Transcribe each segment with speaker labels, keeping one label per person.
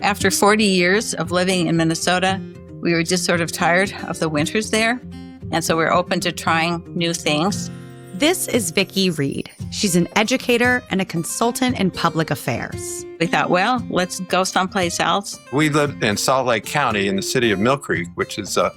Speaker 1: After 40 years of living in Minnesota, we were just sort of tired of the winters there. And so we're open to trying new things.
Speaker 2: This is Vicki Reed. She's an educator and a consultant in public affairs.
Speaker 1: We thought, well, let's go someplace else.
Speaker 3: We live in Salt Lake County in the city of Mill Creek, which is a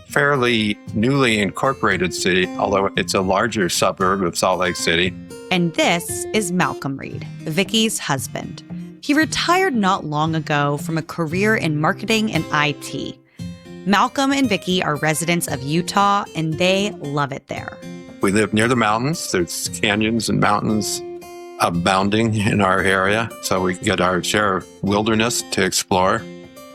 Speaker 3: fairly newly incorporated city, although it's a larger suburb of Salt Lake City.
Speaker 2: And this is Malcolm Reed, Vicki's husband. He retired not long ago from a career in marketing and IT. Malcolm and Vicki are residents of Utah, and they love it there.
Speaker 3: We live near the mountains. There's canyons and mountains abounding in our area, so we get our share of wilderness to explore.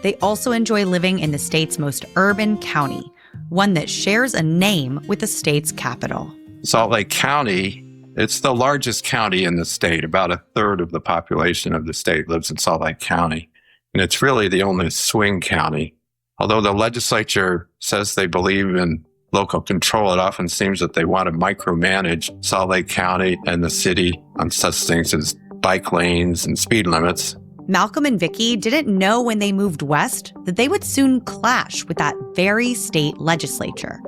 Speaker 2: They also enjoy living in the state's most urban county, one that shares a name with the state's capital.
Speaker 3: Salt Lake County, it's the largest county in the state. About a third of the population of the state lives in Salt Lake County, and it's really the only swing county. Although the legislature says they believe in local control, it often seems that they want to micromanage Salt Lake County and the city on such things as bike lanes and speed limits.
Speaker 2: Malcolm and Vicki didn't know when they moved west that they would soon clash with that very state legislature.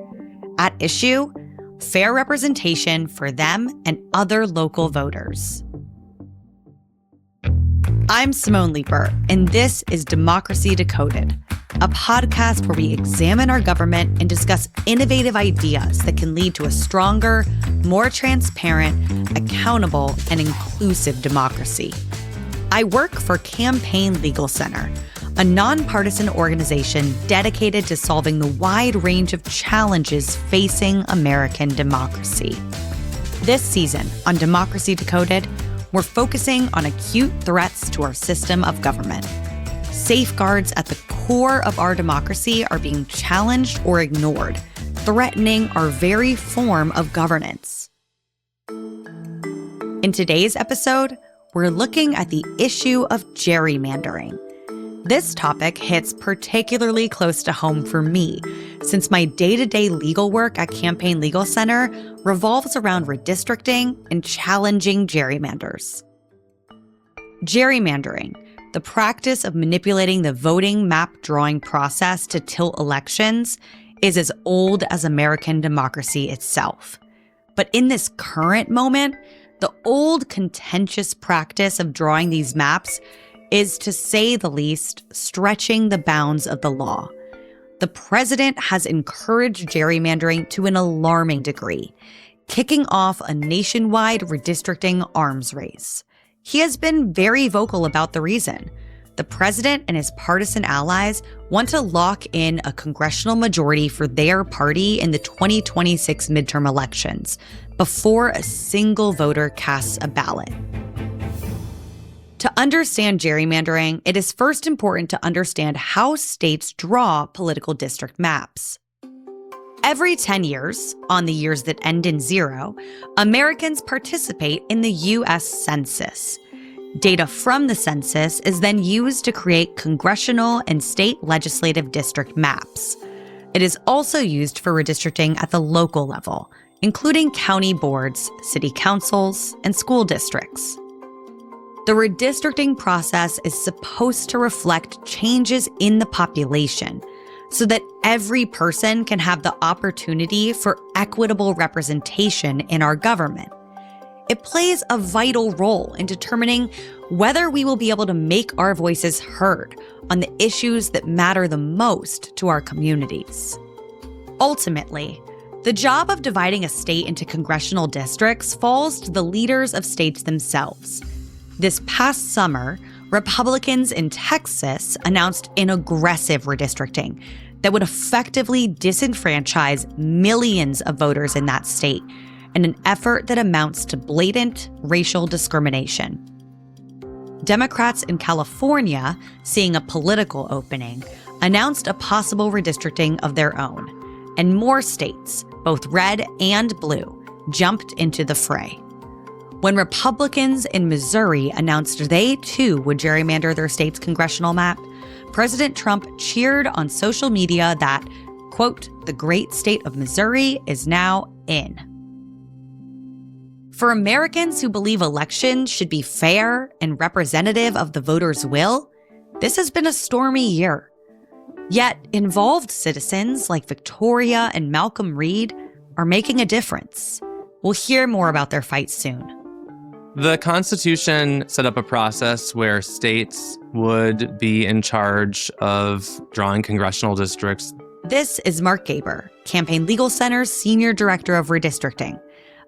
Speaker 2: At issue, fair representation for them and other local voters. I'm Simone Leeper, and this is Democracy Decoded, a podcast where we examine our government and discuss innovative ideas that can lead to a stronger, more transparent, accountable, and inclusive democracy. I work for Campaign Legal Center, a nonpartisan organization dedicated to solving the wide range of challenges facing American democracy. This season on Democracy Decoded, we're focusing on acute threats to our system of government. Safeguards at the core of our democracy are being challenged or ignored, threatening our very form of governance. In today's episode, we're looking at the issue of gerrymandering. This topic hits particularly close to home for me, since my day-to-day legal work at Campaign Legal Center revolves around redistricting and challenging gerrymanders. Gerrymandering, the practice of manipulating the voting map drawing process to tilt elections, is as old as American democracy itself. But in this current moment, the old contentious practice of drawing these maps is, to say the least, stretching the bounds of the law. The president has encouraged gerrymandering to an alarming degree, kicking off a nationwide redistricting arms race. He has been very vocal about the reason. The president and his partisan allies want to lock in a congressional majority for their party in the 2026 midterm elections before a single voter casts a ballot. To understand gerrymandering, it is first important to understand how states draw political district maps. Every 10 years, on the years that end in 0, Americans participate in the U.S. Census. Data from the census is then used to create congressional and state legislative district maps. It is also used for redistricting at the local level, including county boards, city councils, and school districts. The redistricting process is supposed to reflect changes in the population so that every person can have the opportunity for equitable representation in our government. It plays a vital role in determining whether we will be able to make our voices heard on the issues that matter the most to our communities. Ultimately, the job of dividing a state into congressional districts falls to the leaders of states themselves. This past summer, Republicans in Texas announced an aggressive redistricting that would effectively disenfranchise millions of voters in that state, in an effort that amounts to blatant racial discrimination. Democrats in California, seeing a political opening, announced a possible redistricting of their own, and more states, both red and blue, jumped into the fray. When Republicans in Missouri announced they too would gerrymander their state's congressional map, President Trump cheered on social media that, quote, "the great state of Missouri is now in." For Americans who believe elections should be fair and representative of the voters' will, this has been a stormy year. Yet, involved citizens like Victoria and Malcolm Reed are making a difference. We'll hear more about their fight soon.
Speaker 4: The Constitution set up a process where states would be in charge of drawing congressional districts.
Speaker 2: This is Mark Gaber, Campaign Legal Center's Senior Director of Redistricting,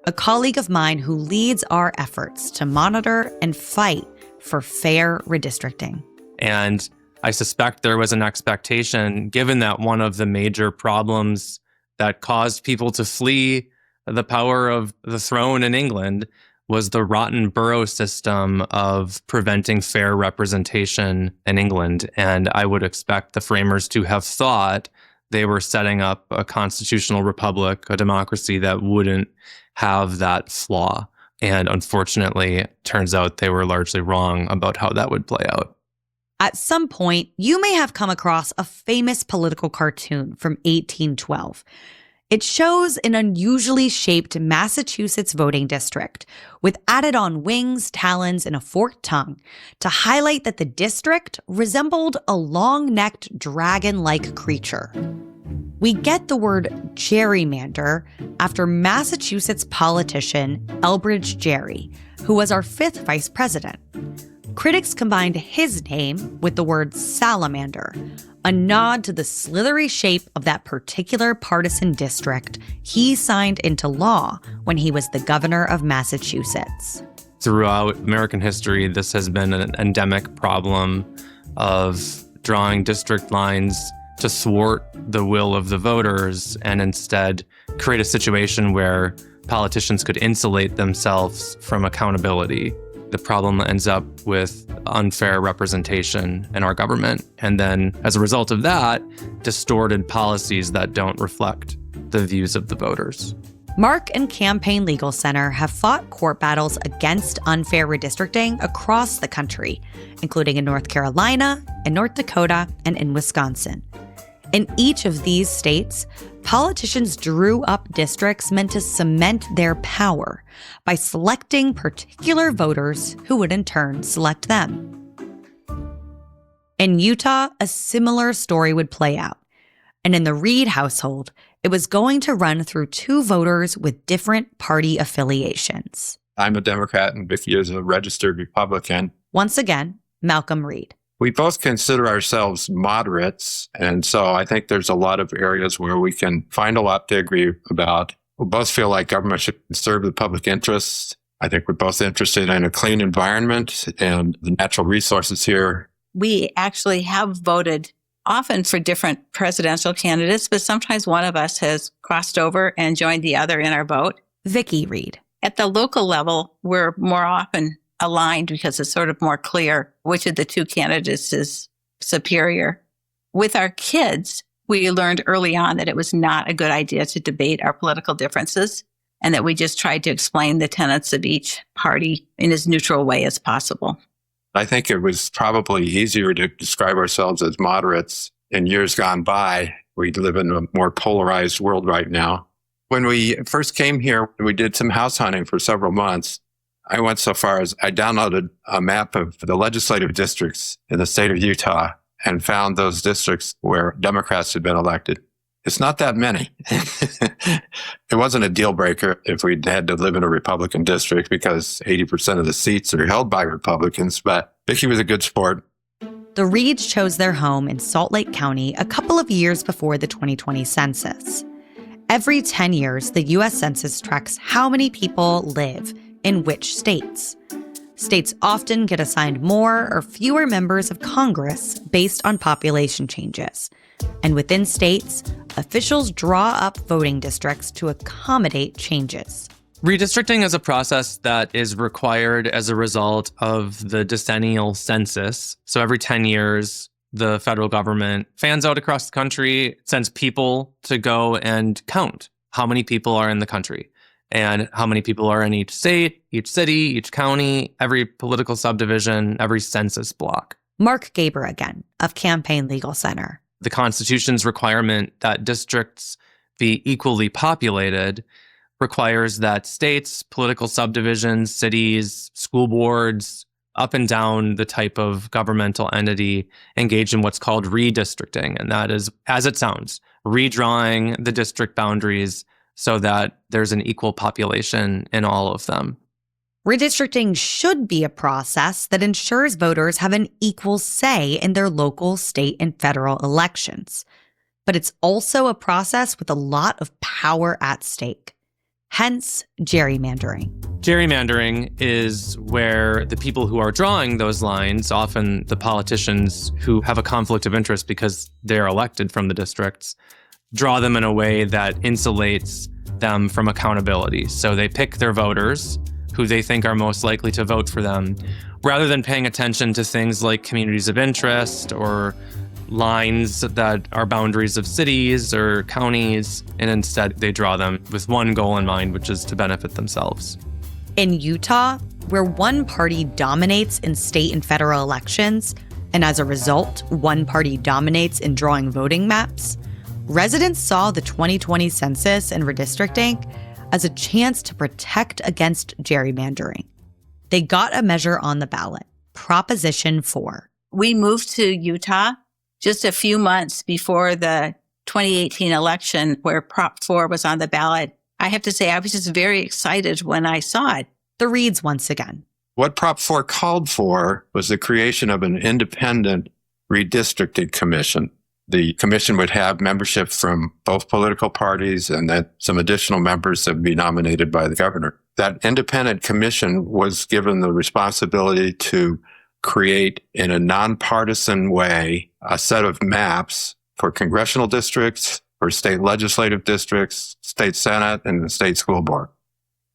Speaker 2: a colleague of mine who leads our efforts to monitor and fight for fair redistricting.
Speaker 4: And I suspect there was an expectation, given that one of the major problems that caused people to flee the power of the throne in England was the rotten borough system of preventing fair representation in England. And I would expect the framers to have thought they were setting up a constitutional republic, a democracy that wouldn't have that flaw. And unfortunately, it turns out they were largely wrong about how that would play out.
Speaker 2: At some point, you may have come across a famous political cartoon from 1812. It shows an unusually shaped Massachusetts voting district with added on wings, talons, and a forked tongue to highlight that the district resembled a long-necked dragon-like creature. We get the word gerrymander after Massachusetts politician Elbridge Gerry, who was our 5th vice president. Critics combined his name with the word salamander, a nod to the slithery shape of that particular partisan district he signed into law when he was the governor of Massachusetts.
Speaker 4: Throughout American history, this has been an endemic problem of drawing district lines to thwart the will of the voters and instead create a situation where politicians could insulate themselves from accountability. The problem ends up with unfair representation in our government. And then as a result of that, distorted policies that don't reflect the views of the voters.
Speaker 2: Mark and Campaign Legal Center have fought court battles against unfair redistricting across the country, including in North Carolina, in North Dakota, and in Wisconsin. In each of these states, politicians drew up districts meant to cement their power by selecting particular voters who would in turn select them. In Utah, a similar story would play out. And in the Reed household, it was going to run through 2 voters with different party affiliations.
Speaker 3: I'm a Democrat and Vicki is a registered Republican.
Speaker 2: Once again, Malcolm Reed.
Speaker 3: We both consider ourselves moderates, and so I think there's a lot of areas where we can find a lot to agree about. We both feel like government should serve the public interest. I think we're both interested in a clean environment and the natural resources here.
Speaker 1: We actually have voted often for different presidential candidates, but sometimes one of us has crossed over and joined the other in our vote.
Speaker 2: Vicki Reed.
Speaker 1: At the local level, we're more often aligned because it's sort of more clear which of the 2 candidates is superior. With our kids, we learned early on that it was not a good idea to debate our political differences and that we just tried to explain the tenets of each party in as neutral way as possible.
Speaker 3: I think it was probably easier to describe ourselves as moderates in years gone by. We live in a more polarized world right now. When we first came here, we did some house hunting for several months. I went so far as I downloaded a map of the legislative districts in the state of Utah and found those districts where Democrats had been elected. It's not that many. It wasn't a deal breaker if we had to live in a Republican district because 80% of the seats are held by Republicans, but Vicki was a good sport.
Speaker 2: The Reeds chose their home in Salt Lake County a couple of years before the 2020 census. Every 10 years, the U.S. Census tracks how many people live in which states. States often get assigned more or fewer members of Congress based on population changes. And within states, officials draw up voting districts to accommodate changes.
Speaker 4: Redistricting is a process that is required as a result of the decennial census. So every 10 years, the federal government fans out across the country, sends people to go and count how many people are in the country and how many people are in each state, each city, each county, every political subdivision, every census block.
Speaker 2: Mark Gaber again, of Campaign Legal Center.
Speaker 4: The Constitution's requirement that districts be equally populated requires that states, political subdivisions, cities, school boards, up and down the type of governmental entity engaged in what's called redistricting. And that is, as it sounds, redrawing the district boundaries so that there's an equal population in all of them.
Speaker 2: Redistricting should be a process that ensures voters have an equal say in their local, state, and federal elections. But it's also a process with a lot of power at stake. Hence, gerrymandering.
Speaker 4: Gerrymandering is where the people who are drawing those lines, often the politicians who have a conflict of interest because they're elected from the districts, draw them in a way that insulates them from accountability. So they pick their voters who they think are most likely to vote for them, rather than paying attention to things like communities of interest or lines that are boundaries of cities or counties, and instead they draw them with one goal in mind, which is to benefit themselves.
Speaker 2: In Utah, where one party dominates in state and federal elections, and as a result, one party dominates in drawing voting maps, residents saw the 2020 census and redistricting as a chance to protect against gerrymandering. They got a measure on the ballot, Proposition 4.
Speaker 1: We moved to Utah just a few months before the 2018 election where Prop 4 was on the ballot. I have to say, I was just very excited when I saw it.
Speaker 2: The Reeds once again.
Speaker 3: What Prop 4 called for was the creation of an independent redistricting commission. The commission would have membership from both political parties and that some additional members that would be nominated by the governor. That independent commission was given the responsibility to create in a nonpartisan way a set of maps for congressional districts, for state legislative districts, state senate, and the state school board.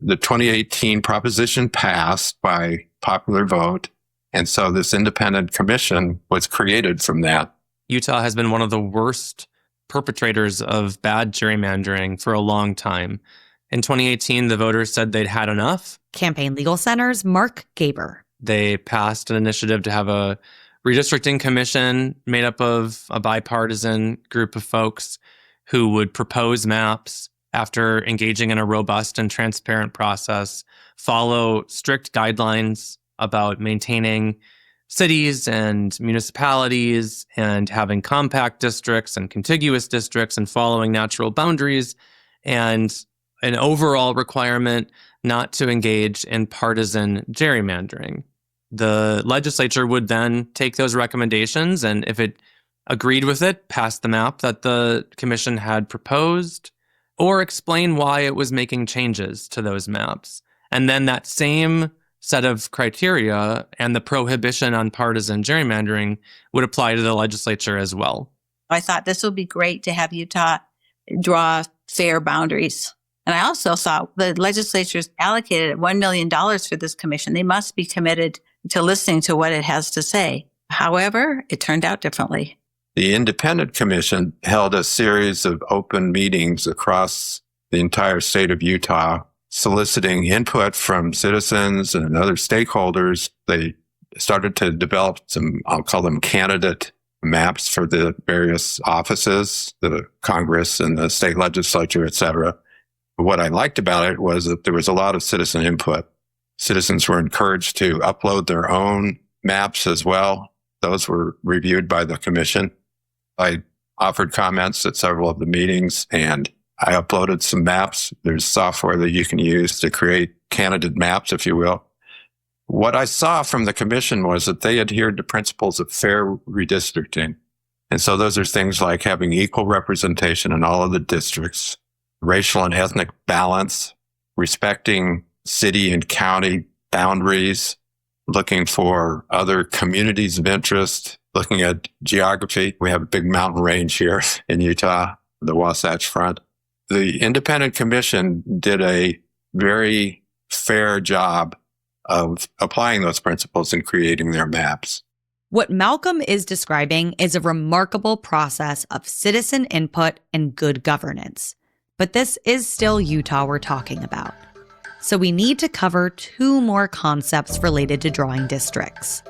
Speaker 3: The 2018 proposition passed by popular vote, and so this independent commission was created from that.
Speaker 4: Utah has been one of the worst perpetrators of bad gerrymandering for a long time. In 2018, the voters said they'd had enough.
Speaker 2: Campaign Legal Center's Mark Gaber.
Speaker 4: They passed an initiative to have a redistricting commission made up of a bipartisan group of folks who would propose maps after engaging in a robust and transparent process, follow strict guidelines about maintaining cities and municipalities and having compact districts and contiguous districts and following natural boundaries, and an overall requirement not to engage in partisan gerrymandering. The legislature would then take those recommendations, and if it agreed with it, pass the map that the commission had proposed, or explain why it was making changes to those maps. And then that same set of criteria and the prohibition on partisan gerrymandering would apply to the legislature as well.
Speaker 1: I thought this would be great to have Utah draw fair boundaries. And I also thought the legislature's allocated $1 million for this commission. They must be committed to listening to what it has to say. However, it turned out differently.
Speaker 3: The independent commission held a series of open meetings across the entire state of Utah, soliciting input from citizens and other stakeholders. They started to develop some, I'll call them candidate maps for the various offices, the Congress and the state legislature, et cetera. What I liked about it was that there was a lot of citizen input. Citizens were encouraged to upload their own maps as well. Those were reviewed by the commission. I offered comments at several of the meetings, and I uploaded some maps. There's software that you can use to create candidate maps, if you will. What I saw from the commission was that they adhered to principles of fair redistricting. And so those are things like having equal representation in all of the districts, racial and ethnic balance, respecting city and county boundaries, looking for other communities of interest, looking at geography. We have a big mountain range here in Utah, the Wasatch Front. The independent commission did a very fair job of applying those principles and creating their maps.
Speaker 2: What Malcolm is describing is a remarkable process of citizen input and good governance. But this is still Utah we're talking about. So we need to cover two more concepts related to drawing districts.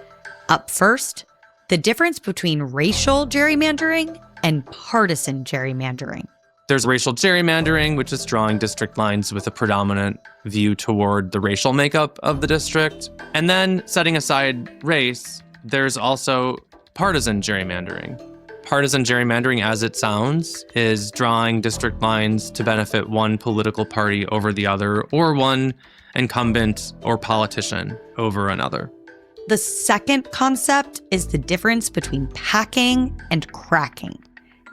Speaker 2: Up first, the difference between racial gerrymandering and partisan gerrymandering.
Speaker 4: There's racial gerrymandering, which is drawing district lines with a predominant view toward the racial makeup of the district. And then, setting aside race, there's also partisan gerrymandering. Partisan gerrymandering, as it sounds, is drawing district lines to benefit one political party over the other, or one incumbent or politician over another.
Speaker 2: The second concept is the difference between packing and cracking.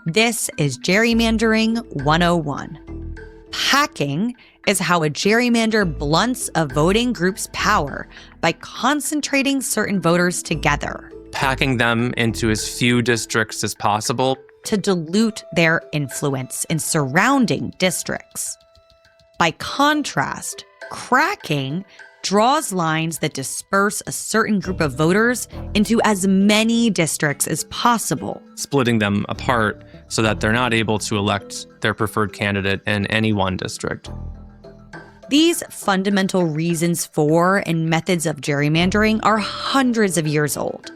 Speaker 2: This is Gerrymandering 101. Packing is how a gerrymander blunts a voting group's power by concentrating certain voters together,
Speaker 4: Packing them into as few districts as possible
Speaker 2: to dilute their influence in surrounding districts. By contrast, cracking draws lines that disperse a certain group of voters into as many districts as possible,
Speaker 4: splitting them apart so that they're not able to elect their preferred candidate in any one district.
Speaker 2: These fundamental reasons for and methods of gerrymandering are hundreds of years old.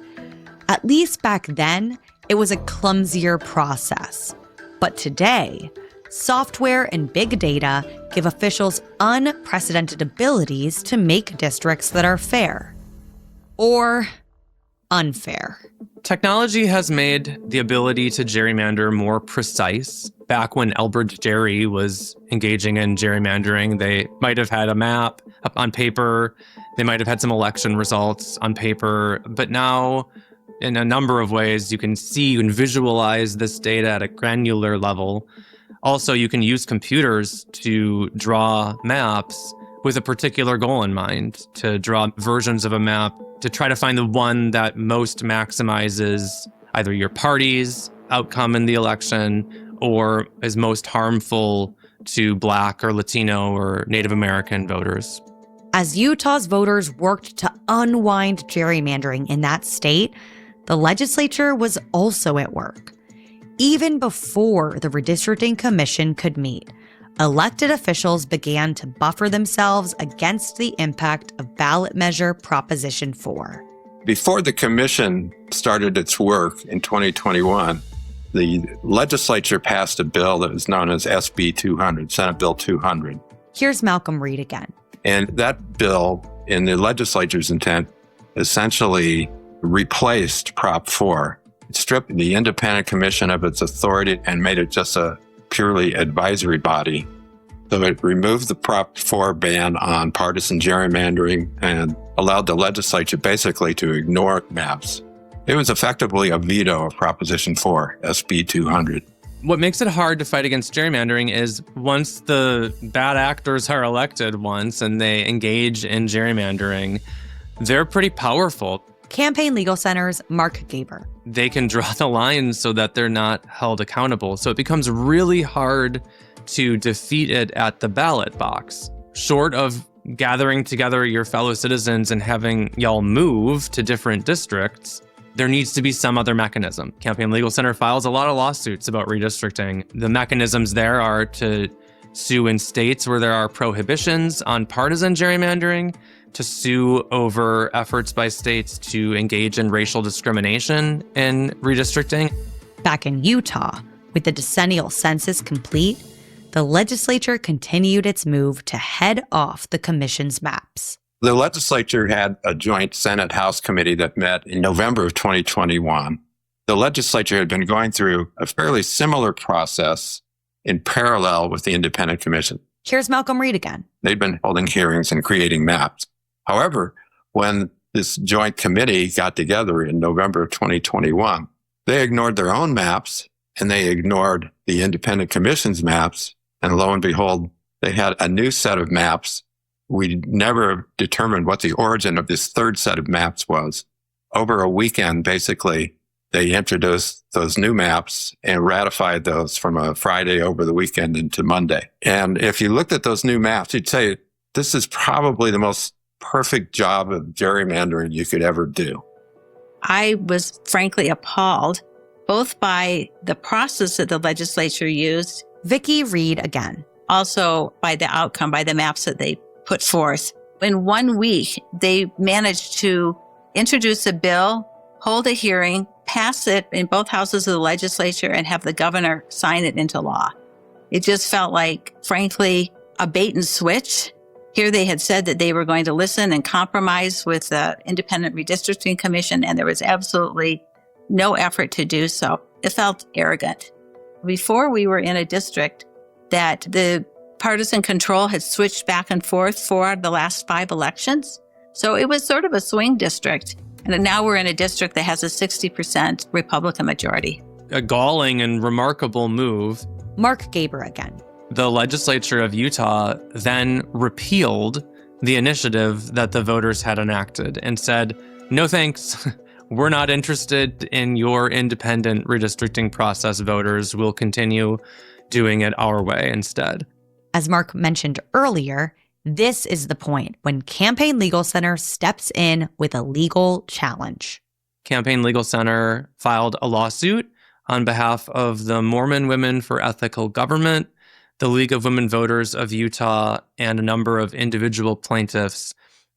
Speaker 2: At least back then, it was a clumsier process. But today, software and big data give officials unprecedented abilities to make districts that are fair. Or unfair.
Speaker 4: Technology has made the ability to gerrymander more precise. Back when Elbert Gerry was engaging in gerrymandering, they might have had a map up on paper. They might have had some election results on paper. But now, in a number of ways, you can see and visualize this data at a granular level. Also, you can use computers to draw maps with a particular goal in mind, to draw versions of a map to try to find the one that most maximizes either your party's outcome in the election or is most harmful to Black or Latino or Native American voters.
Speaker 2: As Utah's voters worked to unwind gerrymandering in that state, the legislature was also at work. Even before the Redistricting Commission could meet, elected officials began to buffer themselves against the impact of ballot measure Proposition 4.
Speaker 3: Before the commission started its work in 2021, the legislature passed a bill that was known as SB 200, Senate Bill 200.
Speaker 2: Here's Malcolm Reed again.
Speaker 3: And that bill, in the legislature's intent, essentially replaced Prop 4. It stripped the independent commission of its authority and made it just a purely advisory body. So it removed the Prop 4 ban on partisan gerrymandering and allowed the legislature basically to ignore maps. It was effectively a veto of Proposition 4, SB 200.
Speaker 4: What makes it hard to fight against gerrymandering is once the bad actors are elected once and they engage in gerrymandering, they're pretty powerful.
Speaker 2: Campaign Legal Center's Mark Gaber.
Speaker 4: They can draw the lines so that they're not held accountable. So it becomes really hard to defeat it at the ballot box. Short of gathering together your fellow citizens and having y'all move to different districts, there needs to be some other mechanism. Campaign Legal Center files a lot of lawsuits about redistricting. The mechanisms there are to sue in states where there are prohibitions on partisan gerrymandering, to sue over efforts by states to engage in racial discrimination in redistricting.
Speaker 2: Back in Utah, with the decennial census complete, the legislature continued its move to head off the commission's maps.
Speaker 3: The legislature had a joint Senate-House committee that met in November of 2021. The legislature had been going through a fairly similar process in parallel with the independent commission.
Speaker 2: Here's Malcolm Reed again.
Speaker 3: They'd been holding hearings and creating maps. However, when this joint committee got together in November of 2021, they ignored their own maps and they ignored the independent commission's maps. And lo and behold, they had a new set of maps. We never determined what the origin of this third set of maps was. Over a weekend, basically, they introduced those new maps and ratified those from a Friday over the weekend into Monday. And if you looked at those new maps, you'd say, this is probably the most perfect job of gerrymandering you could ever do.
Speaker 1: I was frankly appalled, both by the process that the legislature used.
Speaker 2: Vicki Reed again.
Speaker 1: Also by the outcome, by the maps that they put forth. In 1 week, they managed to introduce a bill, hold a hearing, pass it in both houses of the legislature, and have the governor sign it into law. It just felt like, frankly, a bait and switch. Here they had said that they were going to listen and compromise with the Independent Redistricting Commission, and there was absolutely no effort to do so. It felt arrogant. Before we were in a district that the partisan control had switched back and forth for the last 5 elections. So it was sort of a swing district. And now we're in a district that has a 60% Republican majority.
Speaker 4: A galling and remarkable move.
Speaker 2: Mark Gaber again.
Speaker 4: The legislature of Utah then repealed the initiative that the voters had enacted and said, no thanks, we're not interested in your independent redistricting process, voters. We'll continue doing it our way instead.
Speaker 2: As Mark mentioned earlier, this is the point when Campaign Legal Center steps in with a legal challenge.
Speaker 4: Campaign Legal Center filed a lawsuit on behalf of the Mormon Women for Ethical Government, the League of Women Voters of Utah, and a number of individual plaintiffs.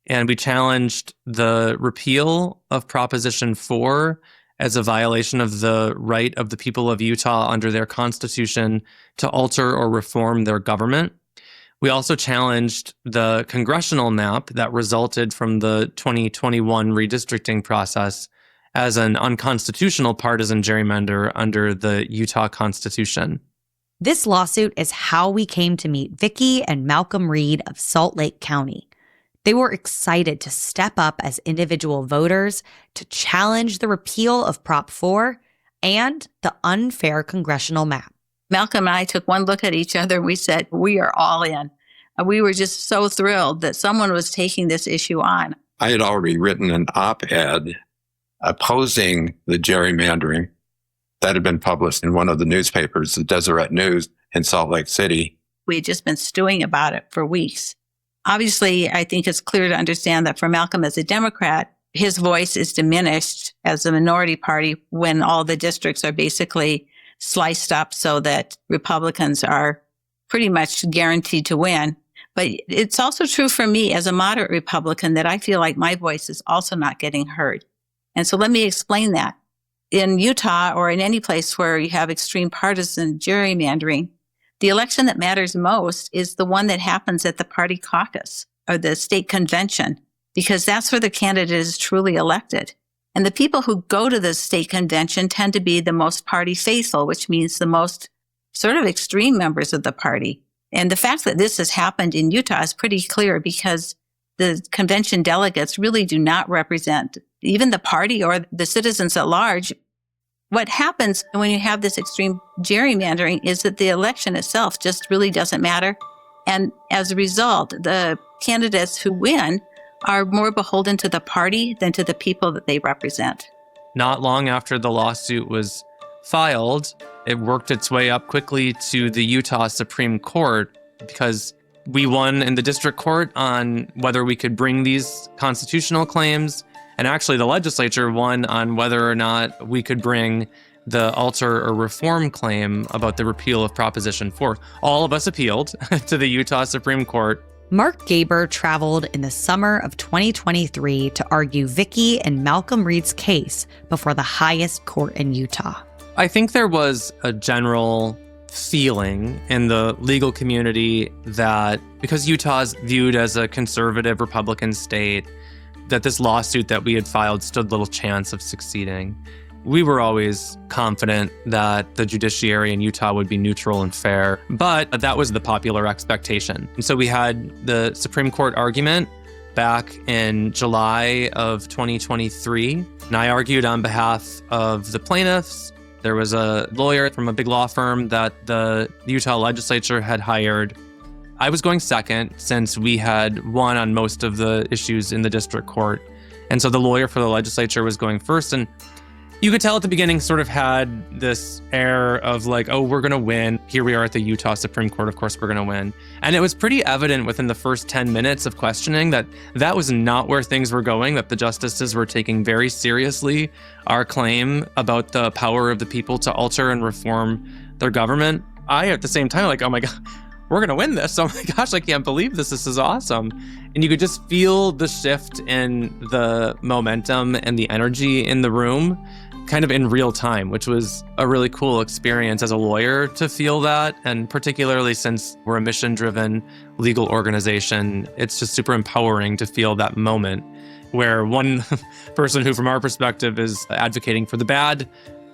Speaker 4: And we challenged the repeal of Proposition 4 as a violation of the right of the people of Utah under their constitution to alter or reform their government. We also challenged the congressional map that resulted from the 2021 redistricting process as an unconstitutional partisan gerrymander under the Utah Constitution.
Speaker 2: This lawsuit is how we came to meet Vicki and Malcolm Reed of Salt Lake County. They were excited to step up as individual voters to challenge the repeal of Prop 4 and the unfair congressional map.
Speaker 1: Malcolm and I took one look at each other and we said, we are all in. We were just so thrilled that someone was taking this issue on.
Speaker 3: I had already written an op-ed opposing the gerrymandering that had been published in one of the newspapers, the Deseret News in Salt Lake City.
Speaker 1: We had just been stewing about it for weeks. Obviously, I think it's clear to understand that for Malcolm as a Democrat, his voice is diminished as a minority party when all the districts are basically sliced up so that Republicans are pretty much guaranteed to win. But it's also true for me as a moderate Republican that I feel like my voice is also not getting heard. And so let me explain that. In Utah or in any place where you have extreme partisan gerrymandering, the election that matters most is the one that happens at the party caucus or the state convention, because that's where the candidate is truly elected. And the people who go to the state convention tend to be the most party faithful, which means the most sort of extreme members of the party. And the fact that this has happened in Utah is pretty clear because the convention delegates really do not represent even the party or the citizens at large. What happens when you have this extreme gerrymandering is that the election itself just really doesn't matter. And as a result, the candidates who win are more beholden to the party than to the people that they represent.
Speaker 4: Not long after the lawsuit was filed, it worked its way up quickly to the Utah Supreme Court because we won in the district court on whether we could bring these constitutional claims. And actually, the legislature won on whether or not we could bring the alter or reform claim about the repeal of Proposition 4. All of us appealed to the Utah Supreme Court.
Speaker 2: Mark Gaber traveled in the summer of 2023 to argue Vicki and Malcolm Reed's case before the highest court in Utah.
Speaker 4: I think there was a general feeling in the legal community that because Utah is viewed as a conservative Republican state, that this lawsuit that we had filed stood little chance of succeeding. We were always confident that the judiciary in Utah would be neutral and fair, but that was the popular expectation. And so we had the Supreme Court argument back in July of 2023, and I argued on behalf of the plaintiffs. There was a lawyer from a big law firm that the Utah legislature had hired. I was going second since we had won on most of the issues in the district court. And so the lawyer for the legislature was going first. And you could tell at the beginning sort of had this air of like, oh, we're going to win. Here we are at the Utah Supreme Court. Of course, we're going to win. And it was pretty evident within the first 10 minutes of questioning that that was not where things were going, that the justices were taking very seriously our claim about the power of the people to alter and reform their government. I, at the same time, like, oh my God, we're going to win this. Oh my gosh, I can't believe this. This is awesome. And you could just feel the shift in the momentum and the energy in the room kind of in real time, which was a really cool experience as a lawyer to feel that. And particularly since we're a mission-driven legal organization, it's just super empowering to feel that moment where one person who, from our perspective, is advocating for the bad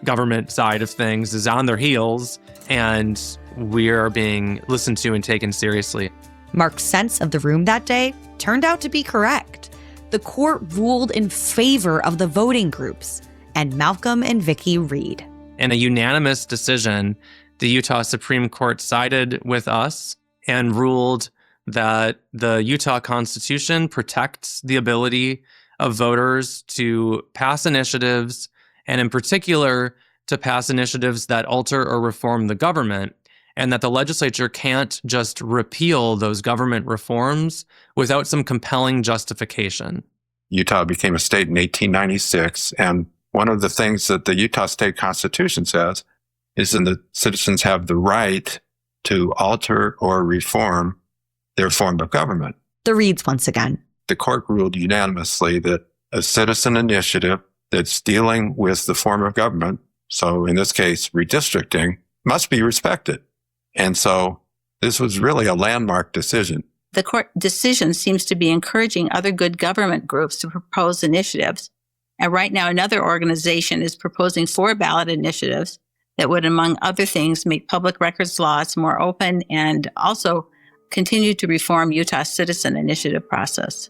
Speaker 4: government side of things is on their heels, and we are being listened to and taken seriously.
Speaker 2: Mark's sense of the room that day turned out to be correct. The court ruled in favor of the voting groups and Malcolm and Vicki Reed.
Speaker 4: In a unanimous decision, the Utah Supreme Court sided with us and ruled that the Utah Constitution protects the ability of voters to pass initiatives, and in particular, to pass initiatives that alter or reform the government, and that the legislature can't just repeal those government reforms without some compelling justification.
Speaker 3: Utah became a state in 1896, and one of the things that the Utah State Constitution says is that the citizens have the right to alter or reform their form of government.
Speaker 2: The Reeds once again.
Speaker 3: The court ruled unanimously that a citizen initiative that's dealing with the form of government, so in this case, redistricting, must be respected. And so this was really a landmark decision.
Speaker 1: The court decision seems to be encouraging other good government groups to propose initiatives. And right now, another organization is proposing 4 ballot initiatives that would, among other things, make public records laws more open and also continue to reform Utah's citizen initiative process.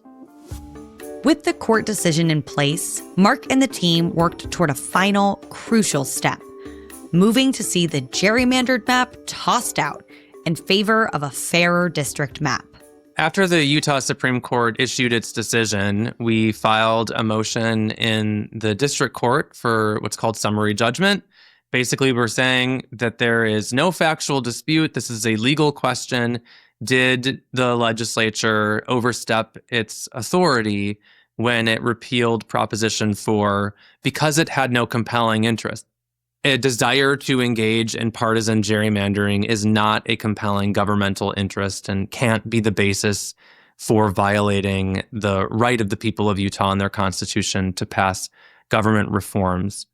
Speaker 2: With the court decision in place, Mark and the team worked toward a final, crucial step, moving to see the gerrymandered map tossed out in favor of a fairer district map.
Speaker 4: After the Utah Supreme Court issued its decision, we filed a motion in the district court for what's called summary judgment. Basically, we're saying that there is no factual dispute. This is a legal question. Did the legislature overstep its authority when it repealed Proposition 4 because it had no compelling interest? A desire to engage in partisan gerrymandering is not a compelling governmental interest and can't be the basis for violating the right of the people of Utah and their constitution to pass government reforms.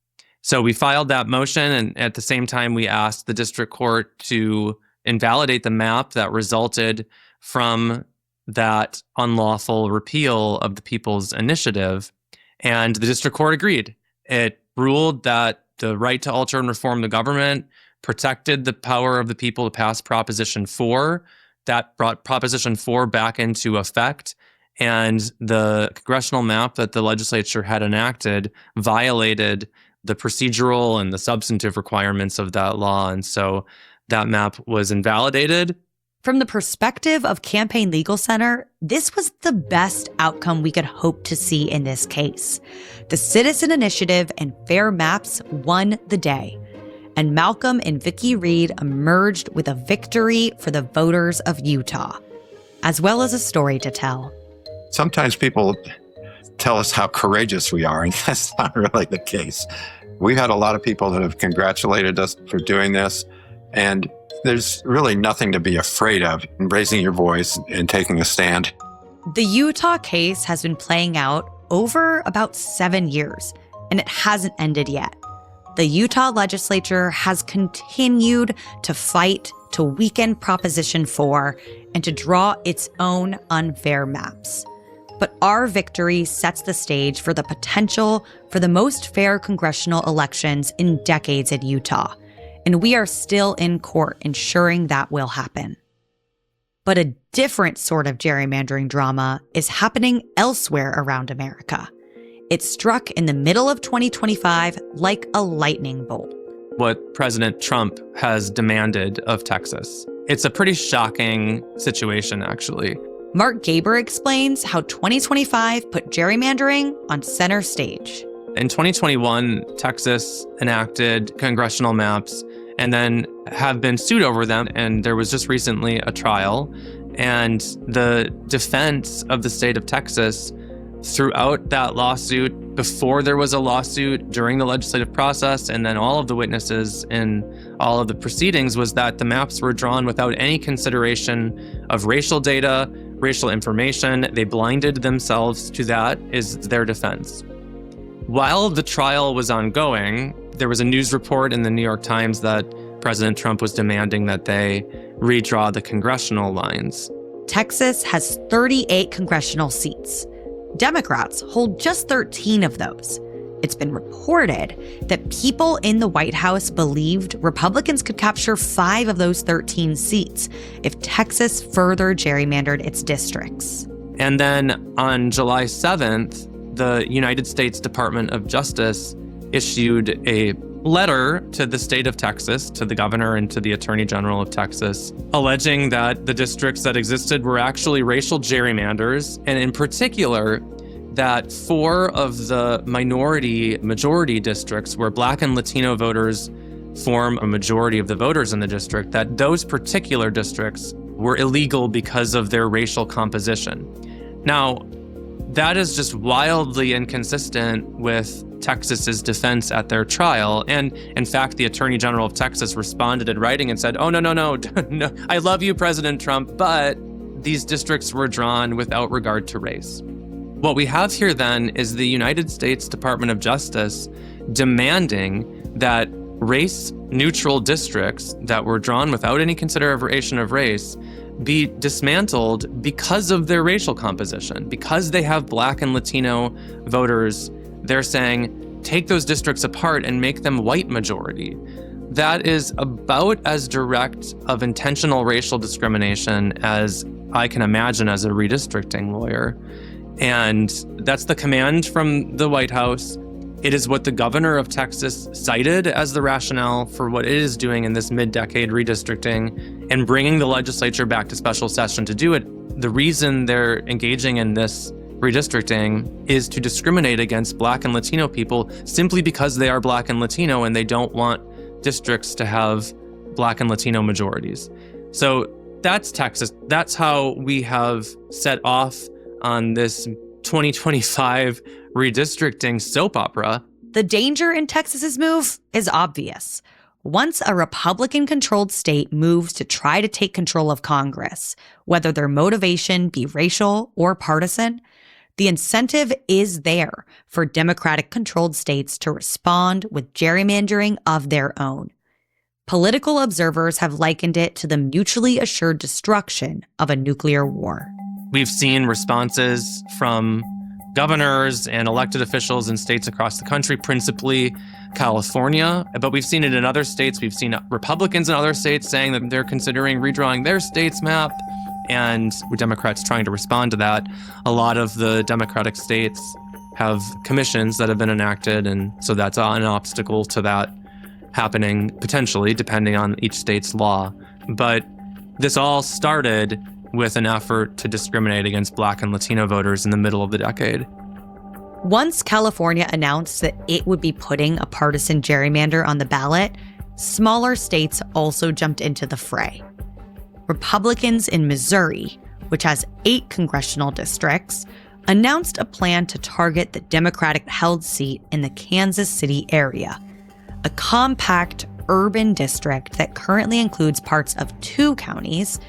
Speaker 4: So we filed that motion, and at the same time, we asked the district court to invalidate the map that resulted from that unlawful repeal of the People's Initiative. And the district court agreed. It ruled that the right to alter and reform the government protected the power of the people to pass Proposition 4. That brought Proposition 4 back into effect. And the congressional map that the legislature had enacted violated the procedural and the substantive requirements of that law. And so that map was invalidated.
Speaker 2: From the perspective of Campaign Legal Center, this was the best outcome we could hope to see in this case. The citizen initiative and fair maps won the day, and Malcolm and Vicki Reed emerged with a victory for the voters of Utah, as well as a story to tell.
Speaker 3: Sometimes people tell us how courageous we are, and that's not really the case. We've had a lot of people that have congratulated us for doing this, and there's really nothing to be afraid of in raising your voice and taking a stand.
Speaker 2: The Utah case has been playing out over about 7 years, and it hasn't ended yet. The Utah legislature has continued to fight to weaken Proposition 4 and to draw its own unfair maps. But our victory sets the stage for the potential for the most fair congressional elections in decades in Utah. And we are still in court ensuring that will happen. But a different sort of gerrymandering drama is happening elsewhere around America. It struck in the middle of 2025 like a lightning bolt.
Speaker 4: What President Trump has demanded of Texas. It's a pretty shocking situation, actually.
Speaker 2: Mark Gaber explains how 2025 put gerrymandering on center stage.
Speaker 4: In 2021, Texas enacted congressional maps and then have been sued over them. And there was just recently a trial. And the defense of the state of Texas throughout that lawsuit, before there was a lawsuit, during the legislative process, and then all of the witnesses in all of the proceedings was that the maps were drawn without any consideration of racial data, racial information. They blinded themselves to that, is their defense. While the trial was ongoing, there was a news report in the New York Times that President Trump was demanding that they redraw the congressional lines.
Speaker 2: Texas has 38 congressional seats. Democrats hold just 13 of those. It's been reported that people in the White House believed Republicans could capture 5 of those 13 seats if Texas further gerrymandered its districts.
Speaker 4: And then on July 7th, the United States Department of Justice issued a letter to the state of Texas, to the governor and to the attorney general of Texas, alleging that the districts that existed were actually racial gerrymanders, and in particular, that 4 of the majority districts where Black and Latino voters form a majority of the voters in the district, that those particular districts were illegal because of their racial composition. Now, that is just wildly inconsistent with Texas's defense at their trial. And in fact, the Attorney General of Texas responded in writing and said, oh, no, I love you, President Trump, but these districts were drawn without regard to race. What we have here then is the United States Department of Justice demanding that race-neutral districts that were drawn without any consideration of race be dismantled because of their racial composition. Because they have Black and Latino voters, they're saying, take those districts apart and make them white majority. That is about as direct of intentional racial discrimination as I can imagine as a redistricting lawyer. And that's the command from the White House. It is what the governor of Texas cited as the rationale for what it is doing in this mid-decade redistricting and bringing the legislature back to special session to do it. The reason they're engaging in this redistricting is to discriminate against Black and Latino people simply because they are Black and Latino and they don't want districts to have Black and Latino majorities. So that's Texas. That's how we have set off on this 2025 redistricting soap opera.
Speaker 2: The danger in Texas's move is obvious. Once a Republican-controlled state moves to try to take control of Congress, whether their motivation be racial or partisan, the incentive is there for Democratic-controlled states to respond with gerrymandering of their own. Political observers have likened it to the mutually assured destruction of a nuclear war.
Speaker 4: We've seen responses from governors and elected officials in states across the country, principally California, but we've seen it in other states. We've seen Republicans in other states saying that they're considering redrawing their state's map, and Democrats trying to respond to that. A lot of the Democratic states have commissions that have been enacted, and so that's an obstacle to that happening, potentially, depending on each state's law. But this all started with an effort to discriminate against Black and Latino voters in the middle of the decade.
Speaker 2: Once California announced that it would be putting a partisan gerrymander on the ballot, smaller states also jumped into the fray. Republicans in Missouri, which has 8 congressional districts, announced a plan to target the Democratic-held seat in the Kansas City area, a compact urban district that currently includes parts of 2 counties,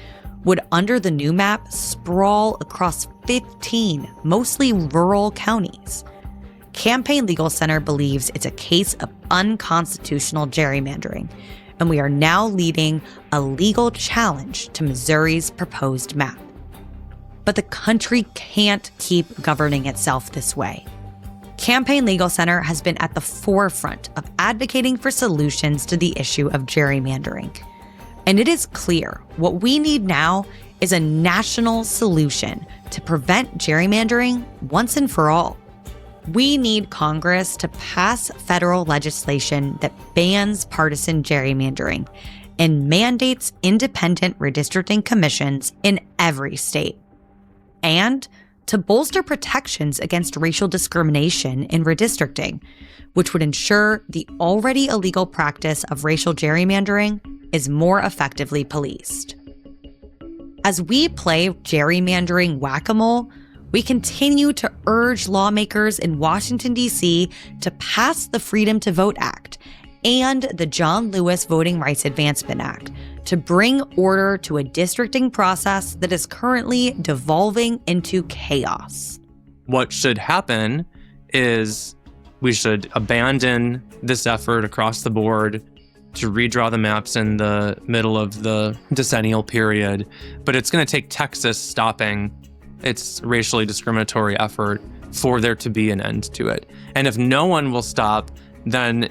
Speaker 2: would, under the new map, sprawl across 15, mostly rural counties. Campaign Legal Center believes it's a case of unconstitutional gerrymandering, and we are now leading a legal challenge to Missouri's proposed map. But the country can't keep governing itself this way. Campaign Legal Center has been at the forefront of advocating for solutions to the issue of gerrymandering. And it is clear what we need now is a national solution to prevent gerrymandering once and for all. We need Congress to pass federal legislation that bans partisan gerrymandering and mandates independent redistricting commissions in every state. And to bolster protections against racial discrimination in redistricting, which would ensure the already illegal practice of racial gerrymandering is more effectively policed. As we play gerrymandering whack-a-mole, we continue to urge lawmakers in Washington, D.C. to pass the Freedom to Vote Act and the John Lewis Voting Rights Advancement Act to bring order to a districting process that is currently devolving into chaos.
Speaker 4: What should happen is We should abandon this effort across the board to redraw the maps in the middle of the decennial period. But it's going to take Texas stopping its racially discriminatory effort for there to be an end to it. And if no one will stop, then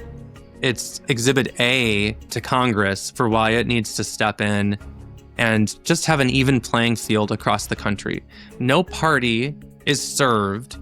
Speaker 4: it's Exhibit A to Congress for why it needs to step in and just have an even playing field across the country. No party is served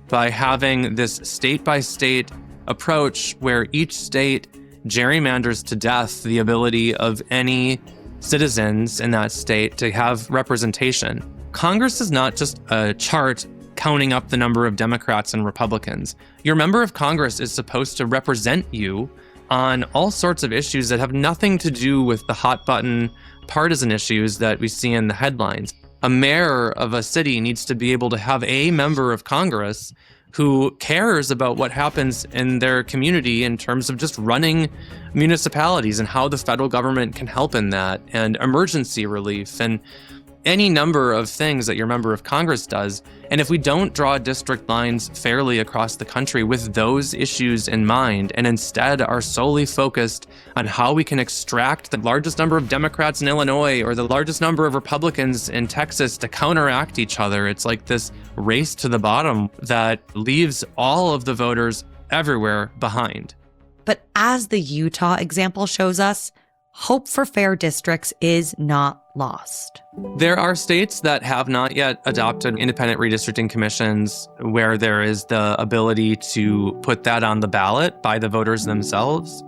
Speaker 4: by having this state-by-state approach where each state gerrymanders to death the ability of any citizens in that state to have representation. Congress is not just a chart counting up the number of Democrats and Republicans. Your member of Congress is supposed to represent you on all sorts of issues that have nothing to do with the hot button partisan issues that we see in the headlines. A mayor of a city needs to be able to have a member of Congress who cares about what happens in their community in terms of just running municipalities and how the federal government can help in that, and emergency relief and any number of things that your member of Congress does. And if we don't draw district lines fairly across the country with those issues in mind, and instead are solely focused on how we can extract the largest number of Democrats in Illinois or the largest number of Republicans in Texas to counteract each other, it's like this race to the bottom that leaves all of the voters everywhere behind.
Speaker 2: But as the Utah example shows us, hope for fair districts is not lost.
Speaker 4: There are states that have not yet adopted independent redistricting commissions where there is the ability to put that on the ballot by the voters themselves.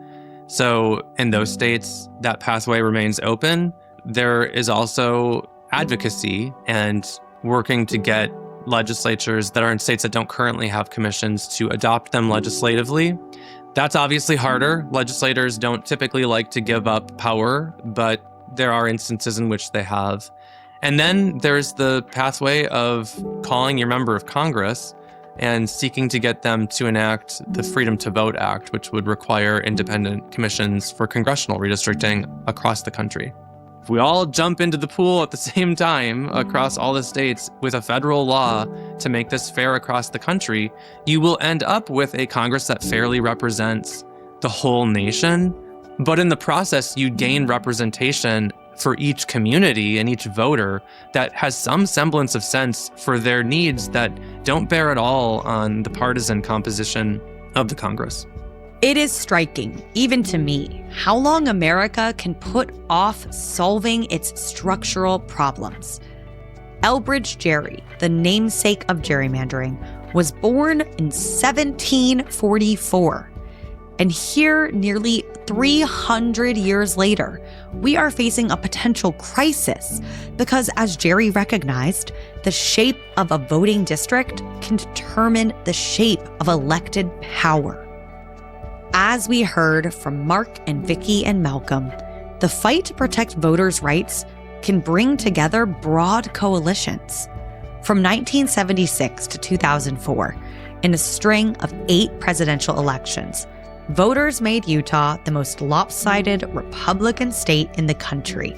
Speaker 4: So in those states, that pathway remains open. There is also advocacy and working to get legislatures that are in states that don't currently have commissions to adopt them legislatively. That's obviously harder. Legislators don't typically like to give up power, but there are instances in which they have. And then there's the pathway of calling your member of Congress and seeking to get them to enact the Freedom to Vote Act, which would require independent commissions for congressional redistricting across the country. If we all jump into the pool at the same time across all the states with a federal law to make this fair across the country, you will end up with a Congress that fairly represents the whole nation. But in the process, you gain representation for each community and each voter that has some semblance of sense for their needs that don't bear at all on the partisan composition of the Congress.
Speaker 2: It is striking, even to me, how long America can put off solving its structural problems. Elbridge Gerry, the namesake of gerrymandering, was born in 1744. And here, nearly 300 years later, we are facing a potential crisis because, as Gerry recognized, the shape of a voting district can determine the shape of elected power. As we heard from Mark and Vicki and Malcolm, the fight to protect voters' rights can bring together broad coalitions. From 1976 to 2004, in a string of 8 presidential elections, voters made Utah the most lopsided Republican state in the country.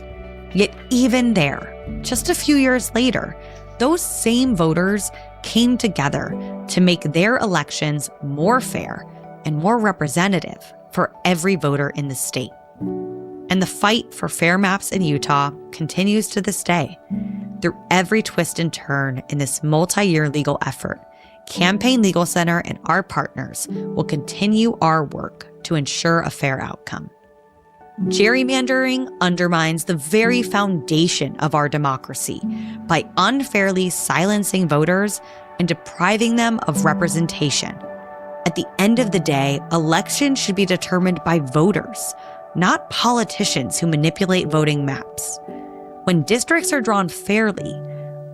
Speaker 2: Yet even there, just a few years later, those same voters came together to make their elections more fair and more representative for every voter in the state. And the fight for fair maps in Utah continues to this day. Through every twist and turn in this multi-year legal effort, Campaign Legal Center and our partners will continue our work to ensure a fair outcome. Gerrymandering undermines the very foundation of our democracy by unfairly silencing voters and depriving them of representation. At the end of the day, elections should be determined by voters, not politicians who manipulate voting maps. When districts are drawn fairly,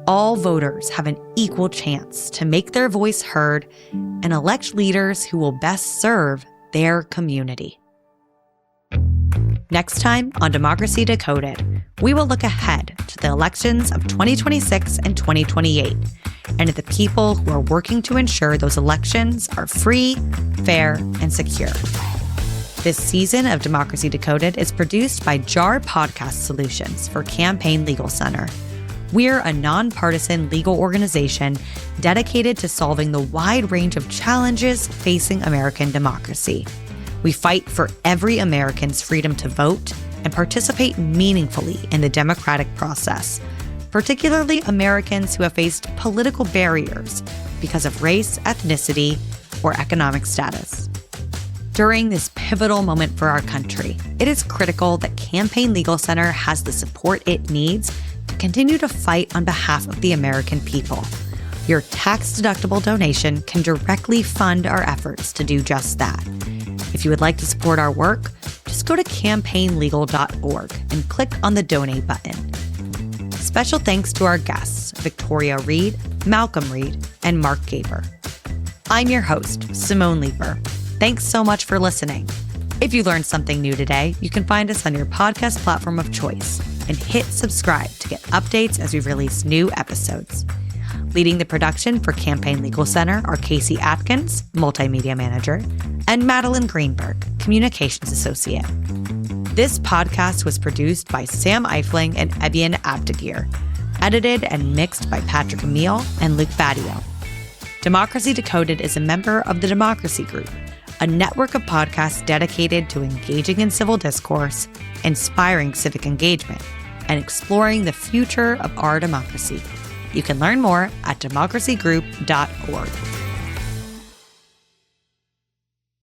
Speaker 2: all voters have an equal chance to make their voice heard and elect leaders who will best serve their community. Next time on Democracy Decoded, we will look ahead to the elections of 2026 and 2028 and at the people who are working to ensure those elections are free, fair, and secure. This season of Democracy Decoded is produced by JAR Podcast Solutions for Campaign Legal Center. We're a nonpartisan legal organization dedicated to solving the wide range of challenges facing American democracy. We fight for every American's freedom to vote and participate meaningfully in the democratic process, particularly Americans who have faced political barriers because of race, ethnicity, or economic status. During this pivotal moment for our country, it is critical that Campaign Legal Center has the support it needs to continue to fight on behalf of the American people. Your tax-deductible donation can directly fund our efforts to do just that. If you would like to support our work, just go to campaignlegal.org and click on the donate button. Special thanks to our guests, Victoria Reed, Malcolm Reed, and Mark Gaber. I'm your host, Simone Leeper. Thanks so much for listening. If you learned something new today, you can find us on your podcast platform of choice and hit subscribe to get updates as we release new episodes. Leading the production for Campaign Legal Center are Casey Atkins, Multimedia Manager, and Madeline Greenberg, Communications Associate. This podcast was produced by Sam Eifling and Ebian Abdagir, edited and mixed by Patrick Emile and Luke Badio. Democracy Decoded is a member of the Democracy Group, a network of podcasts dedicated to engaging in civil discourse, inspiring civic engagement, and exploring the future of our democracy. You can learn more at democracygroup.org.